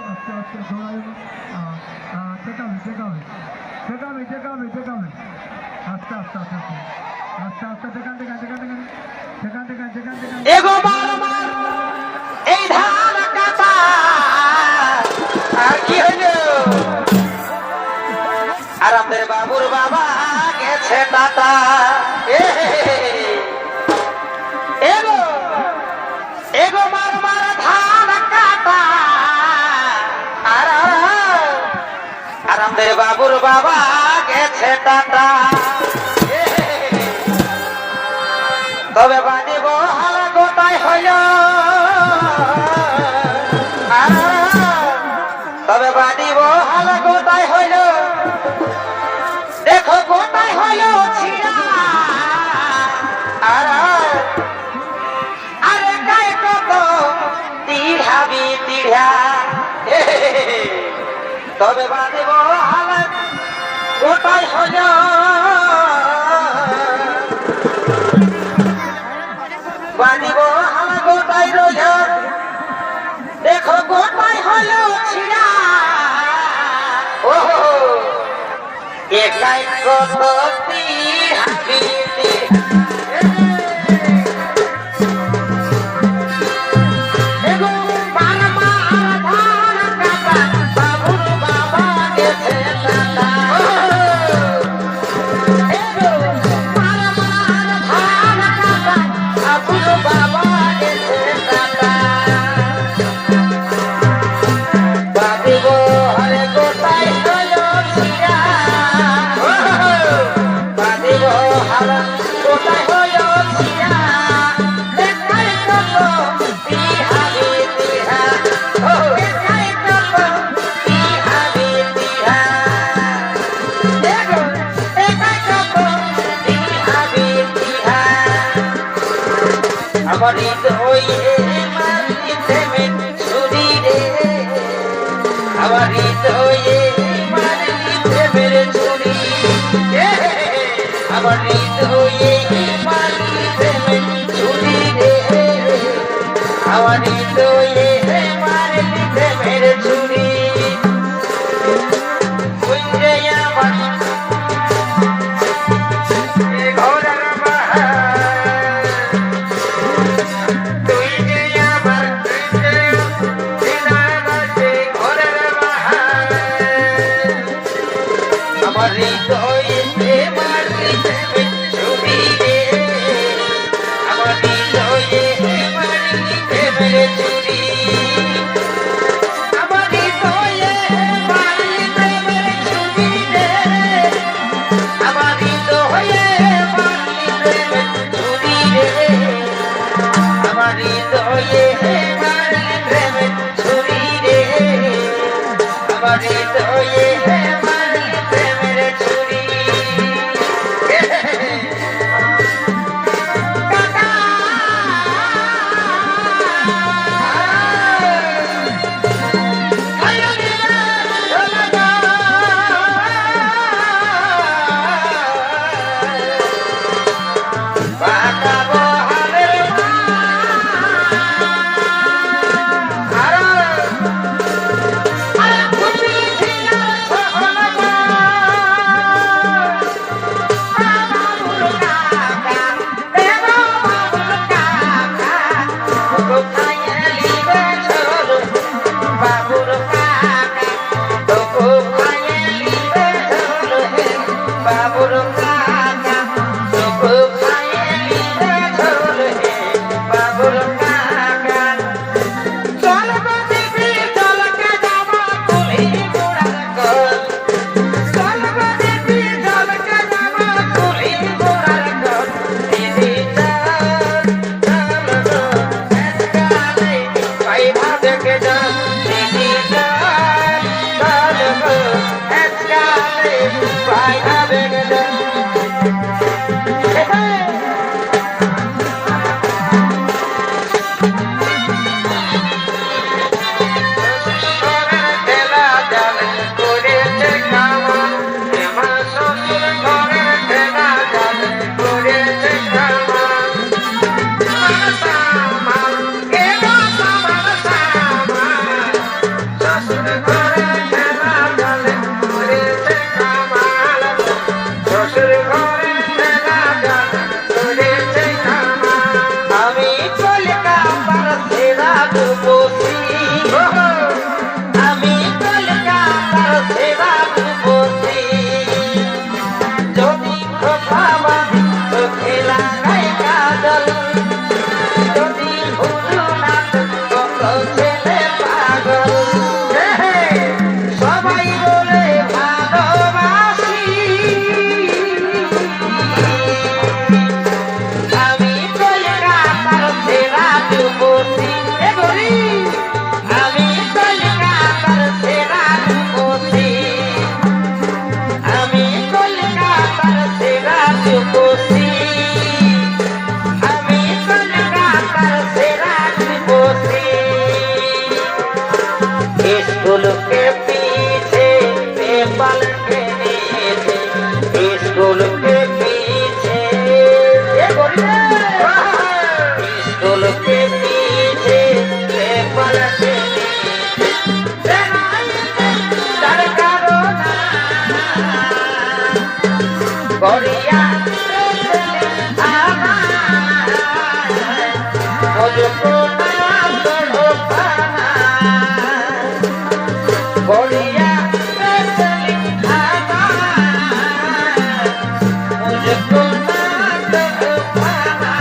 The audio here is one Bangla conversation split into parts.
আস্তে আস্তে দৌড়াই টেকাবে টেকাবে টেকাবে টেকাবে টেকাবে আস্তে আস্তে আস্তে আস্তে আস্তে আস্তে টেকান টেকান টেকান টেকান টেকান টেকান টেকান টেকান এগো মার এই ধান কাটা আর কি হইলো আর আমাদের বাবুর বাবা গেছে টাটা এগো এগো মার মার ধান কাটা আর আমাদের বাবুর বাবা গেছে টাটা তবে বাঁধিব হাল গোটাই হইল তবে বাঁধিব হাল গোটাই হইল দেখো গোটাই হইল ছিড়া আরে গায়ে কত তিড়াবি তিড়া তবে বাঁধিব হাল গোটাই হইল বাঁধিব হাল গোটাই রইল দেখো গোটাই হইল ছিড়া ও একাই কত তিড়াবি আমার হৃদয়ে মারিতে ছুরি রে আমার হৃদয়ে মারিতে মেরে ছুরি আমার হৃদয়ে মারিতে মেরে ছুরি রে আমার হৃদয়ে মারিতে মেরে ছুরি বুঝে আমার আমার হৃদয়ে মারিতে ছুরি রে আমার হৃদয়ে মারিতে মেরে ছুরি আমার হৃদয়ে মারিতে মেরে ছুরি রে আমার হৃদয়ে মারিতে মেরে ছুরি রে আমার হৃদয়ে মারিতে মেরে ছুরি রে আমার হৃদয়ে আমি কলকাতার সেরা রূপসী আমি কলকাতার সেরা রূপসী যদি খোঁজাবাদি চোখে লাগাই কাজল যদি ভুলো না কত ছেলে পাগল সবাই বলে ভালোবাসি আমি কলকাতার সেরা রূপসী আমি কলকাতার সেরা রূপসী আমি কলকাতার সেরা রূপসী আমি কলকাতার সেরা রূপসী स्कूल के पीछे पेपल के नीचे स्कूल के पीछे स्कूल के पीछे पेपल के नीचे सरकारो ना बढ़िया मुझको ना छोड़ो पाना बढ़िया मुझको ना छोड़ो पाना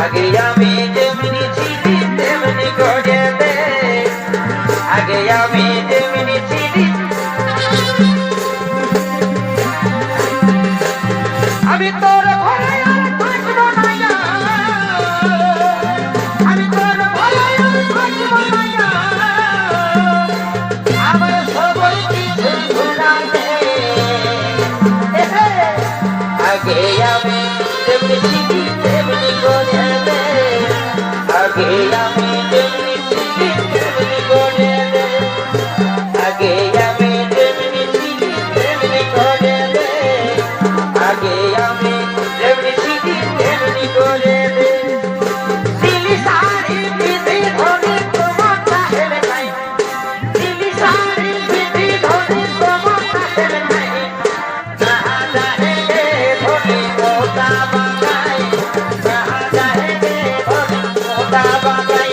आगे আমি যেমনি ছিলি তেমনি করে দে আগে আমি যেমনি ছিলি আমি তোর ঘরে আর থাকবো না আমি তোর ঘরে আর থাকবো না আমার সবাই কিছু ভুলা দে আগে আমি যেমনি ছিলি তেমনি করে দে আগে আমি যেমনি ছিলি তেমনি করে দে আগে আমি যেমনি ছিলি তেমনি করে দে আগে আমি যেমনি ছিলি তেমনি করে দে দিলি সারি বিধি ধরে তোমার চাহের নাই দিলি সারি বিধি ধরে তোমার চাহের নাই যাহা চাহে গে ধরে মোটা বাগাই যাহা চাহে গে ধরে মোটা বাগাই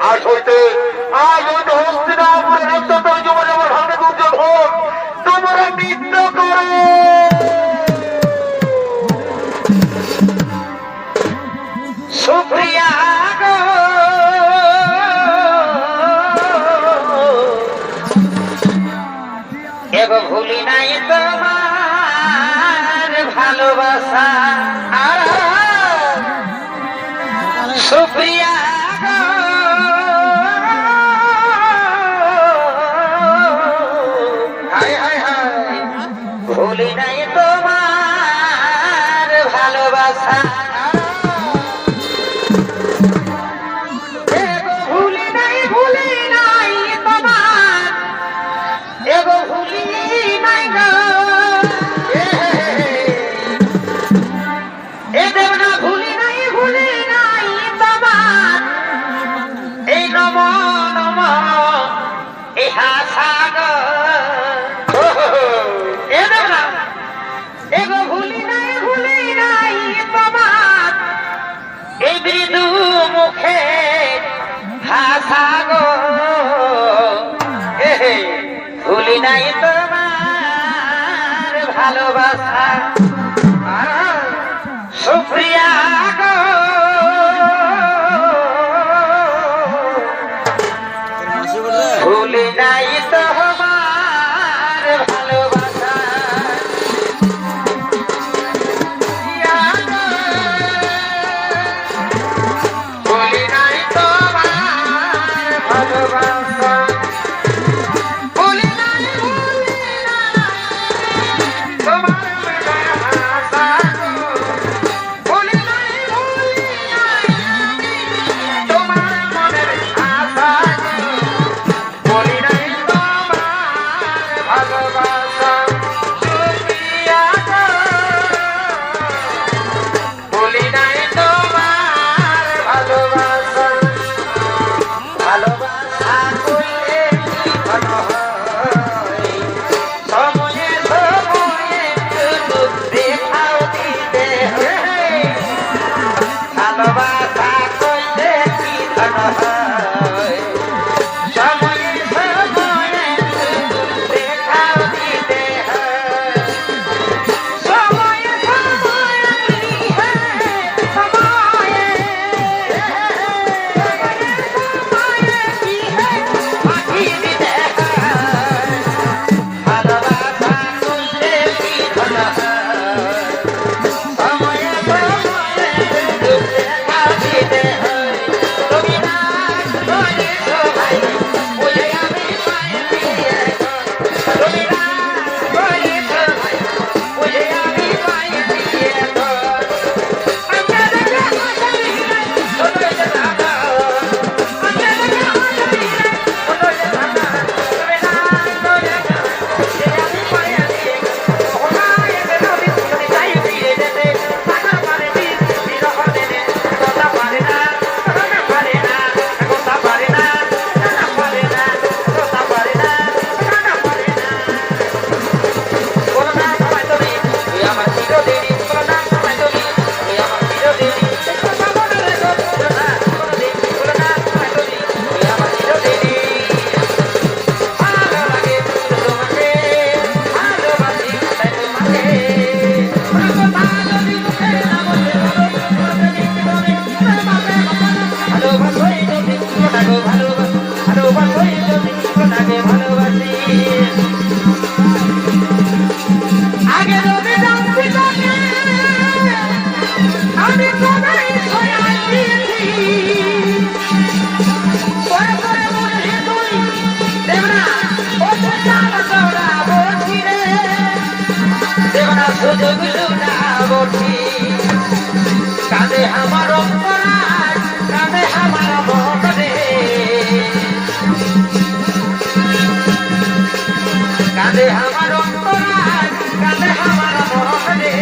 আজ হইতে হস্তিনাপুরের অত্যন্ত যুবজবর ভাবে দুর্যোধন তোমরা নৃত্য করো। সুপ্রিয়া গো এগো ভুলি নাই তোমার ভালোবাসা। সুপ্রিয়া গো হায় হায় হায় ভুলি নাই তোমার ভালোবাসা। ভুলি নাই তোমার এগো ভুলি নাই গো এ দেব না ভুলি নাই তোমার এই নম নম ইহা সাগর এ দেব না এগো ভুলি নাই তোমার এই মৃদু মুখে ভাষা গো ভুলি নাই তোমার ভালোবাসা। সুপ্রিয়া গো ভুলি নাই তোমার ভালোবাসা। ভুলি নাই তোমার ভালোবাসা। ভুলি নাই তোমার ভালোবাসা। ভুলি নাই তোমার মনের আশা। ভুলি নাই তোমার ভালোবাসা। সুপ্রিয়া গো ভুলি নাই তোমার ভালোবাসা। ভালোবাসা করলে জীবন হয় সময়ে সময়ে শুধু দেখাও দিতে হয়। ভালোবাসা করলে জীবন হয় সময়ে সময়ে শুধু দেখাও দিতে হয়। সময়ে সময়ে ভালোবাসা করলে জীবন হয় সময়ে সময়ে দেখা দিতে হয়। রবীন্দ্রনাথ বলে সবাই বলে আমি পায়ে দিয়ে রবীন্দ্রনাথ বলে সবাই বলে আমি পায়ে দিয়ে আগে রবি জানতে জানে আমি তোমায় ছয়াইছি পরে পরে বলছি তুই দেবনা ও তো জানা দৌড়া বলছি রে দেবনা সুযোগ লুটা বলছি কাঁদে আমার অন্তরায় কাঁদে আমার মনে কাঁদে আমার অন্তরায় কাঁদে আমার মনে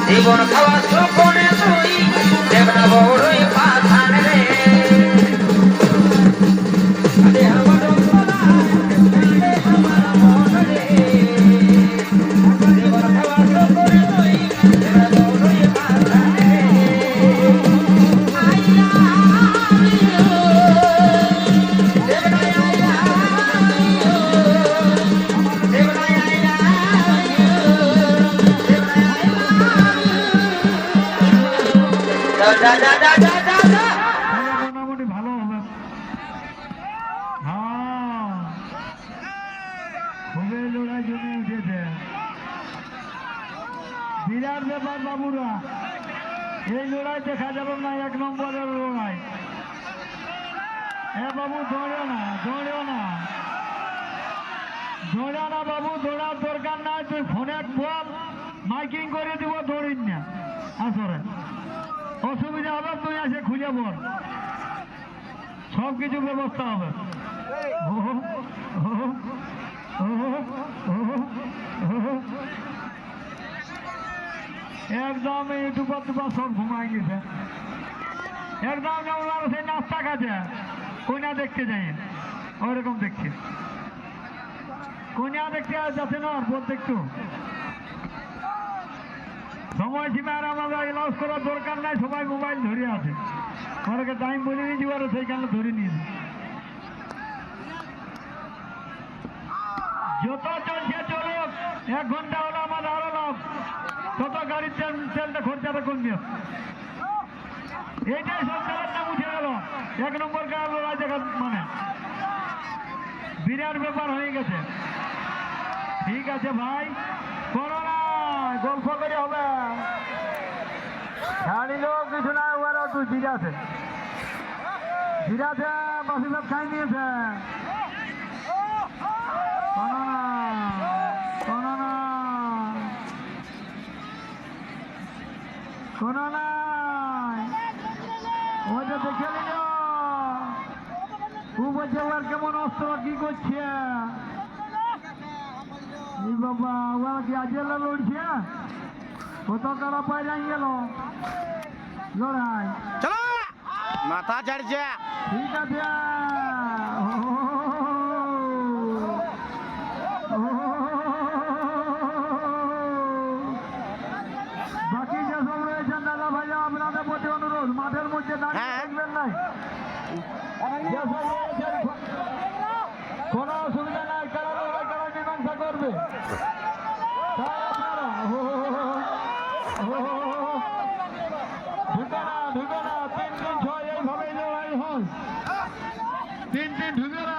জীবন খাওয়া সুখনে তুই দেবনা বড়ই পাথান রে কাঁদে আমার অন্তরায় কাঁদে আমার মনে জীবন খাওয়া সুখনে তুই দেবনা বড়ই পাথান রে বাবুরা, এই লড়াই দেখা যাবে না, 1 নম্বরের লড়াই। এ বাবু দৌড়ো না, দৌড়ো না, দৌড়া না বাবু, দৌড়ার দরকার নাই। তুই ফোনে বল, মাইকিং করে দিব, দৌড়িন না। আসরে অসুবিধা হবে, তুই এসে খুঁজে বল, সব কিছু ব্যবস্থা হবে। একদম ইউটিউবার টুবার সব ঘুমাই গেছে, একদম যেমন সেই নাস্তা খাচ্ছে, কন্যা দেখতে যাই, ওরকম দেখছি। কন্যা দেখতে যাচ্ছে না, বলতে একটু সময় সীমা আর আমাদের এলাউস করার দরকার নাই, সবাই মোবাইল ধরে আছে। ওদেরকে টাইম বলে দিয়েছি, ওরা সেইখানে ধরে নিয়েছে। যত চলছে চলুক, 1 ঘন্টা হলো আমাদের আরো লাভ, তত গাড়ির তেলটা খরচাটা কমবে। এইটাই সব তেলের নাম উঠে গেল, 1 নম্বর কার লড়াই দেখা, মানে বিরাট ব্যাপার হয়ে গেছে। ঠিক আছে ভাই, করো না, গল্প করে হবে, ছাড়িল কিছু না। ওরা তুই বিরাছে, বিরাছে বাসি সব খাই নিয়েছে। কোনো না, কোনো না, কোনো নাই, ওইটা দেখে নিল। ও বলছে ওর কেমন অস্ত্র, কি করছে এই বাবা, ওরা কি আজেলা লড়ছে, কত কারা পায়ে গেল লড়াই। চলো মাথা ছাড়ছে। ঠিক আছে, বাকি যেসব রয়েছেন দাদা ভাইয়া, আপনাদের প্রতি অনুরোধ, মাঠের মধ্যে দাঁড়িয়ে হ্যাঁ। থাকবেন নাই। যেসব রয়েছেন, কোনো অসুবিধা নাই, কারা লড়াই, কারা মীমাংসা করবে, তাই আপনারা ঢুকে না, ঢুকে না, 3-3-6 এইভাবেই লড়াই হয়। 3-3 ঢুকে না,